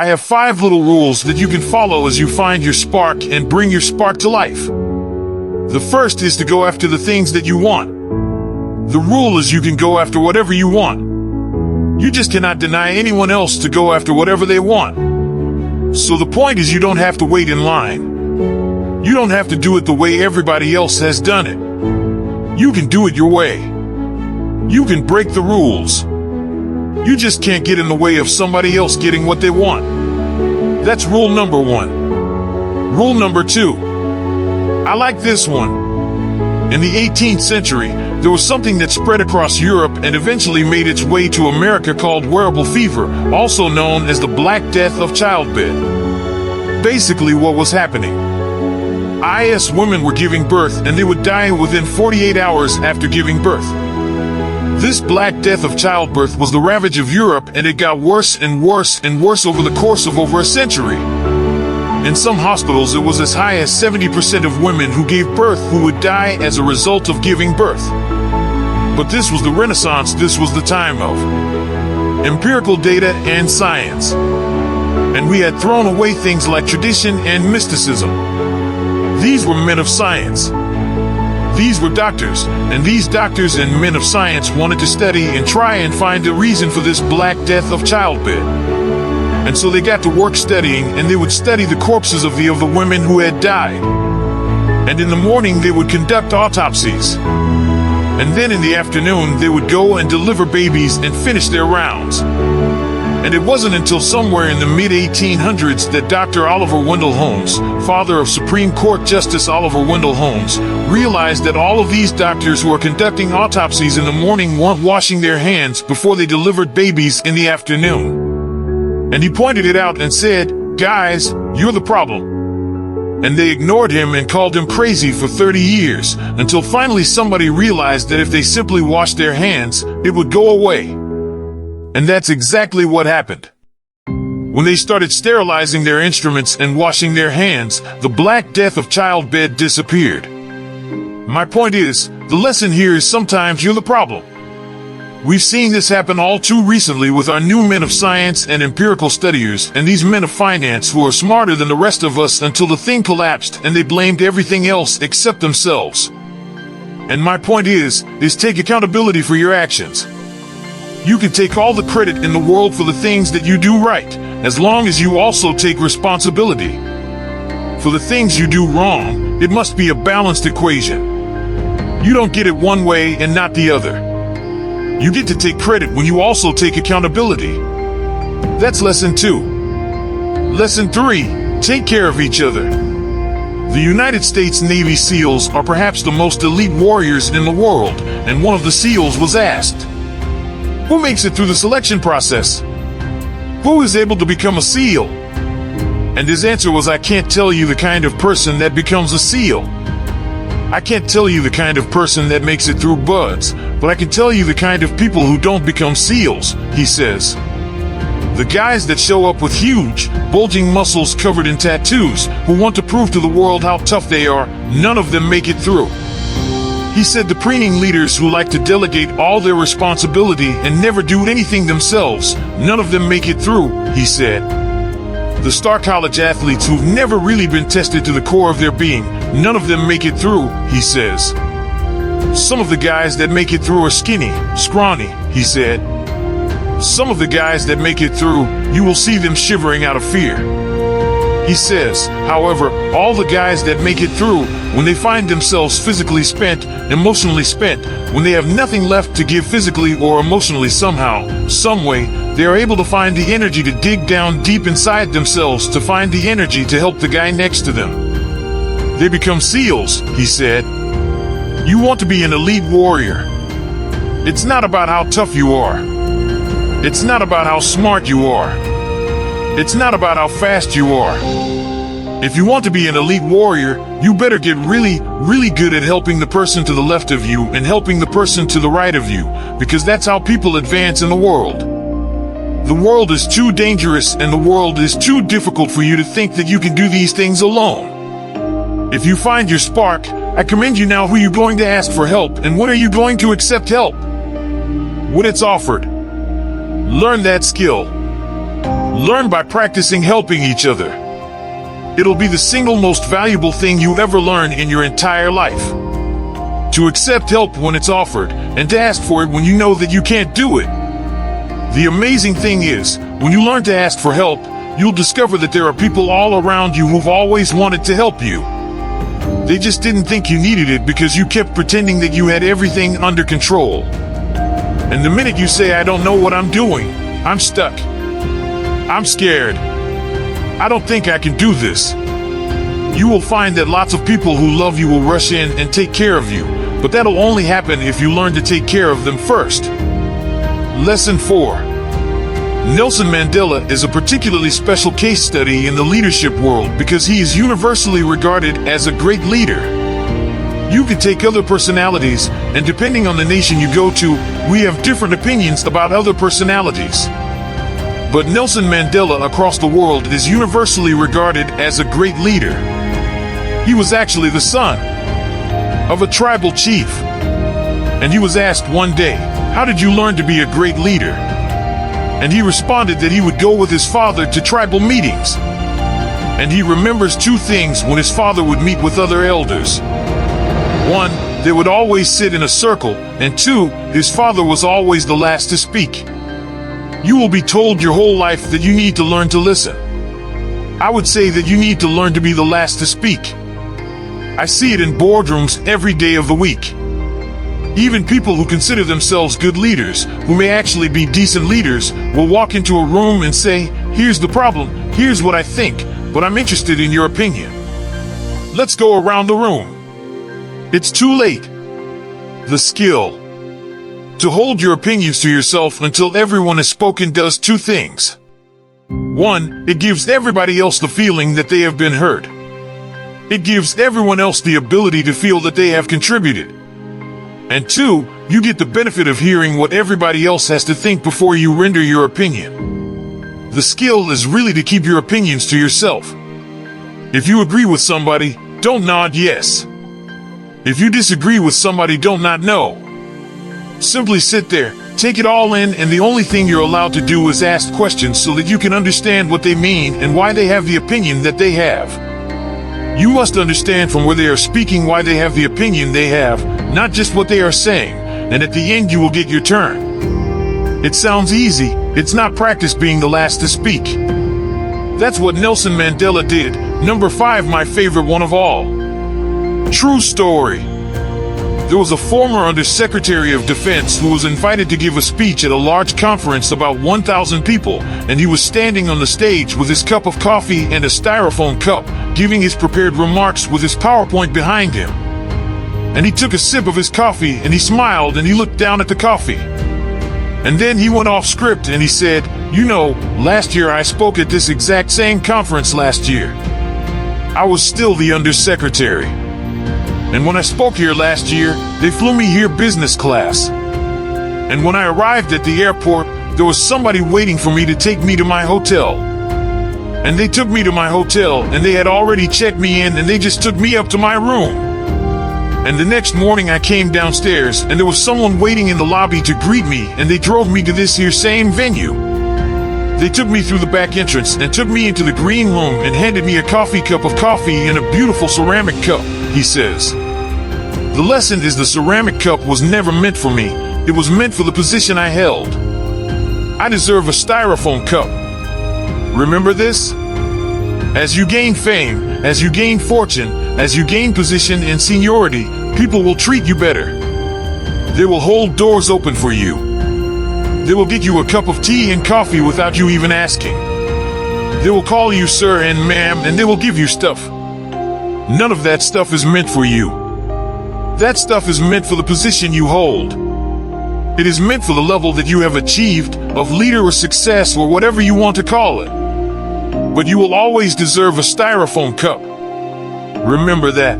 I have 5 little rules that you can follow as you find your spark and bring your spark to life. The first is to go after the things that you want. The rule is you can go after whatever you want. You just cannot deny anyone else to go after whatever they want. So the point is you don't have to wait in line. You don't have to do it the way everybody else has done it. You can do it your way. You can break the rules. You just can't get in the way of somebody else getting what they want. That's rule number 1. Rule number 2. I like this one. In the 18th century, there was something that spread across Europe and eventually made its way to America called wearable fever, also known as the Black Death of childbed. Basically, what was happening? IS women were giving birth and they would die within 48 hours after giving birth. This Black Death of childbirth was the ravage of Europe, and it got worse and worse and worse over the course of over a century. In some hospitals, it was as high as 70% of women who gave birth who would die as a result of giving birth. But this was the Renaissance. This was the time of empirical data and science. And we had thrown away things like tradition and mysticism. These were men of science. These were doctors, and these doctors and men of science wanted to study and try and find a reason for this Black Death of childbed. And so they got to work studying, and they would study the corpses of the women who had died. And in the morning they would conduct autopsies. And then in the afternoon they would go and deliver babies and finish their rounds. And it wasn't until somewhere in the mid-1800s that Dr. Oliver Wendell Holmes, father of Supreme Court Justice Oliver Wendell Holmes, realized that all of these doctors who are conducting autopsies in the morning weren't washing their hands before they delivered babies in the afternoon. And he pointed it out and said, "Guys, you're the problem." And they ignored him and called him crazy for 30 years, until finally somebody realized that if they simply washed their hands, it would go away. And that's exactly what happened. When they started sterilizing their instruments and washing their hands, the Black Death of childbed disappeared. My point is, the lesson here is sometimes you're the problem. We've seen this happen all too recently with our new men of science and empirical studiers and these men of finance who are smarter than the rest of us until the thing collapsed and they blamed everything else except themselves. And my point is take accountability for your actions. You can take all the credit in the world for the things that you do right, as long as you also take responsibility. For the things you do wrong, it must be a balanced equation. You don't get it one way and not the other. You get to take credit when you also take accountability. That's lesson 2. Lesson 3, take care of each other. The United States Navy SEALs are perhaps the most elite warriors in the world, and one of the SEALs was asked, who makes it through the selection process? Who is able to become a SEAL? And his answer was, I can't tell you the kind of person that becomes a SEAL. I can't tell you the kind of person that makes it through BUD/S, but I can tell you the kind of people who don't become SEALs, he says. The guys that show up with huge, bulging muscles covered in tattoos, who want to prove to the world how tough they are, none of them make it through. He said the preening leaders who like to delegate all their responsibility and never do anything themselves, none of them make it through, he said. The star college athletes who've never really been tested to the core of their being, none of them make it through, he says. Some of the guys that make it through are skinny, scrawny, he said. Some of the guys that make it through, you will see them shivering out of fear. He says, however, all the guys that make it through, when they find themselves physically spent, emotionally spent, when they have nothing left to give physically or emotionally somehow, some way, they are able to find the energy to dig down deep inside themselves to find the energy to help the guy next to them. They become SEALs, he said. You want to be an elite warrior. It's not about how tough you are. It's not about how smart you are. It's not about how fast you are. If you want to be an elite warrior, you better get really, really good at helping the person to the left of you and helping the person to the right of you, because that's how people advance in the world. The world is too dangerous and the world is too difficult for you to think that you can do these things alone. If you find your spark, I commend you now. Who are you going to ask for help, and when are you going to accept help? When it's offered. Learn that skill. Learn by practicing helping each other. It'll be the single most valuable thing you ever learn in your entire life. To accept help when it's offered, and to ask for it when you know that you can't do it. The amazing thing is, when you learn to ask for help, you'll discover that there are people all around you who've always wanted to help you. They just didn't think you needed it because you kept pretending that you had everything under control. And the minute you say, "I don't know what I'm doing, I'm stuck, I'm scared, I don't think I can do this," you will find that lots of people who love you will rush in and take care of you, but that'll only happen if you learn to take care of them first. Lesson 4. Nelson Mandela is a particularly special case study in the leadership world because he is universally regarded as a great leader. You can take other personalities, and depending on the nation you go to, we have different opinions about other personalities. But Nelson Mandela across the world is universally regarded as a great leader. He was actually the son of a tribal chief. And he was asked one day, "How did you learn to be a great leader?" And he responded that he would go with his father to tribal meetings. And he remembers two things when his father would meet with other elders. One, they would always sit in a circle, and two, his father was always the last to speak. You will be told your whole life that you need to learn to listen. I would say that you need to learn to be the last to speak. I see it in boardrooms every day of the week. Even people who consider themselves good leaders, who may actually be decent leaders, will walk into a room and say, "Here's the problem, here's what I think, but I'm interested in your opinion. Let's go around the room." It's too late. The skill to hold your opinions to yourself until everyone has spoken does two things. One, it gives everybody else the feeling that they have been heard. It gives everyone else the ability to feel that they have contributed. And two, you get the benefit of hearing what everybody else has to think before you render your opinion. The skill is really to keep your opinions to yourself. If you agree with somebody, don't nod yes. If you disagree with somebody, don't nod no. Simply sit there, take it all in, and the only thing you're allowed to do is ask questions so that you can understand what they mean and why they have the opinion that they have. You must understand from where they are speaking why they have the opinion they have, not just what they are saying, and at the end you will get your turn. It sounds easy, it's not practice being the last to speak. That's what Nelson Mandela did. Number 5, my favorite one of all. True story. There was a former Undersecretary of Defense who was invited to give a speech at a large conference about 1,000 people, and he was standing on the stage with his cup of coffee and a styrofoam cup, giving his prepared remarks with his PowerPoint behind him. And he took a sip of his coffee, and he smiled, and he looked down at the coffee. And then he went off script, and he said, "You know, last year I spoke at this exact same conference last year. I was still the Undersecretary. And when I spoke here last year, they flew me here business class. And when I arrived at the airport, there was somebody waiting for me to take me to my hotel. And they took me to my hotel, and they had already checked me in, and they just took me up to my room. And the next morning I came downstairs, and there was someone waiting in the lobby to greet me, and they drove me to this here same venue. They took me through the back entrance and took me into the green room and handed me a cup of coffee in a beautiful ceramic cup," he says. The lesson is the ceramic cup was never meant for me. It was meant for the position I held. I deserve a styrofoam cup. Remember this? As you gain fame, as you gain fortune, as you gain position and seniority, people will treat you better. They will hold doors open for you. They will get you a cup of tea and coffee without you even asking. They will call you sir and ma'am, and they will give you stuff. None of that stuff is meant for you. That stuff is meant for the position you hold. It is meant for the level that you have achieved, of leader or success or whatever you want to call it. But you will always deserve a styrofoam cup. Remember that.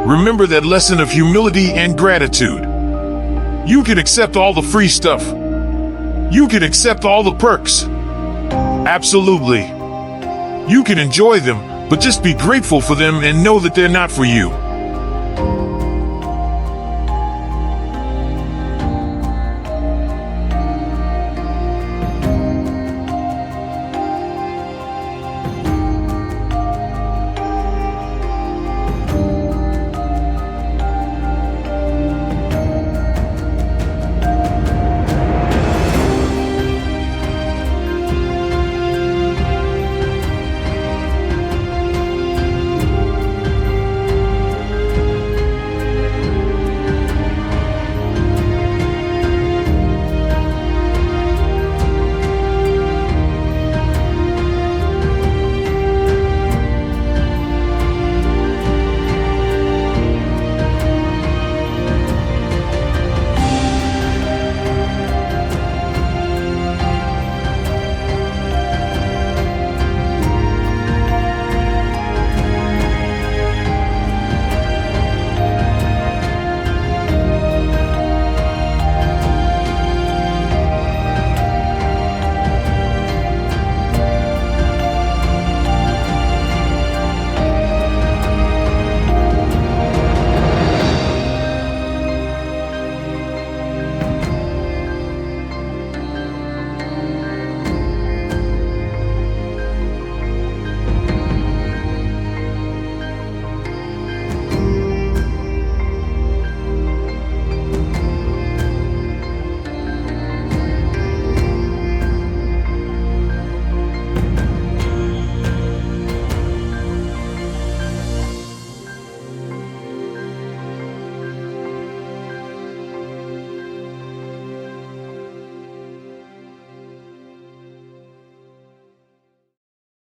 Remember that lesson of humility and gratitude. You can accept all the free stuff. You can accept all the perks. Absolutely. You can enjoy them, but just be grateful for them and know that they're not for you.